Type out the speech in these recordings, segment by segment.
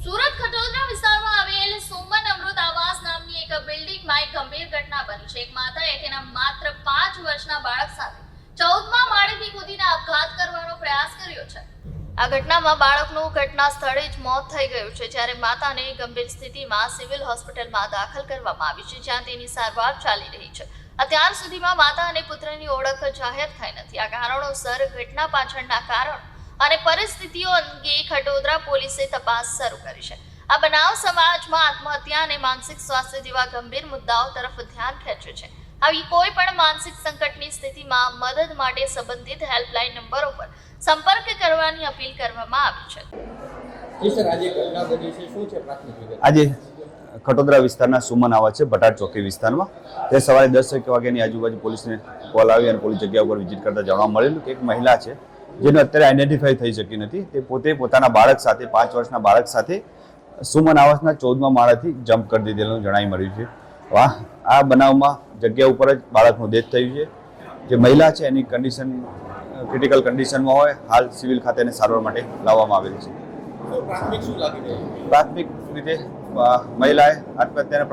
સુરત ખટોદરા વિસ્તારમાં આવેલ સુમન અમૃત આવાસ નામની એક બિલ્ડિંગમાં એક ગંભીર ઘટના બની છે. એક માતાએ તેના માત્ર 5 વર્ષના બાળક સાથે 14મા માળેથી કૂદીને આપઘાત કરવાનો પ્રયાસ કર્યો છે. આ ઘટનામાં બાળકનું ઘટના સ્થળે જ મોત થઈ ગયું છે, જ્યારે માતાને ગંભીર સ્થિતિમાં સિવિલ હોસ્પિટલમાં દાખલ કરવામાં આવી છે, જ્યાં તેની સારવાર ચાલી રહી છે. અત્યાર સુધીમાં માતા અને પુત્રની ઓળખ જાહેર થઈ નથી. આ કારણોસર ઘટના પાછળના કારણ અને પરિસ્થિતિઓ અંગે ખટોદરા પોલીસે તપાસ શરૂ કરી છે. આ બનાવ સમાજમાં આત્મહત્યા અને માનસિક સ્વાસ્થ્ય જેવા ગંભીર મુદ્દાઓ તરફ ધ્યાન ખેંચે છે. આવી કોઈ પણ માનસિક સંકટની સ્થિતિમાં મદદ માટે સંબંધિત હેલ્પલાઇન નંબરો પર સંપર્ક કરવાની અપીલ કરવામાં આવી છે. આજે ખટોદરા વિસ્તારના સુમન આવાસ છે, ભટાડ ચોકી વિસ્તારમાં. તે સવારે 10 વાગ્યાની આજુબાજુ પોલીસને કોલ આવી અને પોલીસ જગ્યા ઉપર વિઝિટ કરતા જાણવા મળેલું કે એક મહિલા છે જેને અત્યારે આઈડેન્ટિફાઈ થઈ શકી નથી. તે પોતે પોતાના બાળક સાથે 5 વર્ષના બાળક સાથે સુમન આવાસના 14મા માળેથી જમ્પ કરી દીધેલું જણાઈ મળ્યું છે. આ બનાવમાં જગ્યા ઉપર જ બાળકનું ડેથ થયું છે. જે મહિલા છે એની કન્ડિશન ક્રિટિકલ કન્ડિશનમાં હોય. હાલ સિવિલ ખાતે એને સારવાર માટે લાવવામાં આવેલી છે. પ્રાથમિક રીતે મહિલાએ આત્મહત્યાનો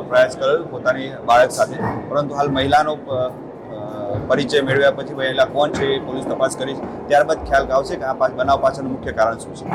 પ્રયાસ કર્યો પોતાની બાળક સાથે, પરંતુ હાલ મહિલાનો પરિચય મેળવ્યા પછી મહિલા કોણ છે એ પોલીસ તપાસ કરી. ત્યારબાદ ખ્યાલ આવશે કે આ બનાવ પાછળનું મુખ્ય કારણ શું છે.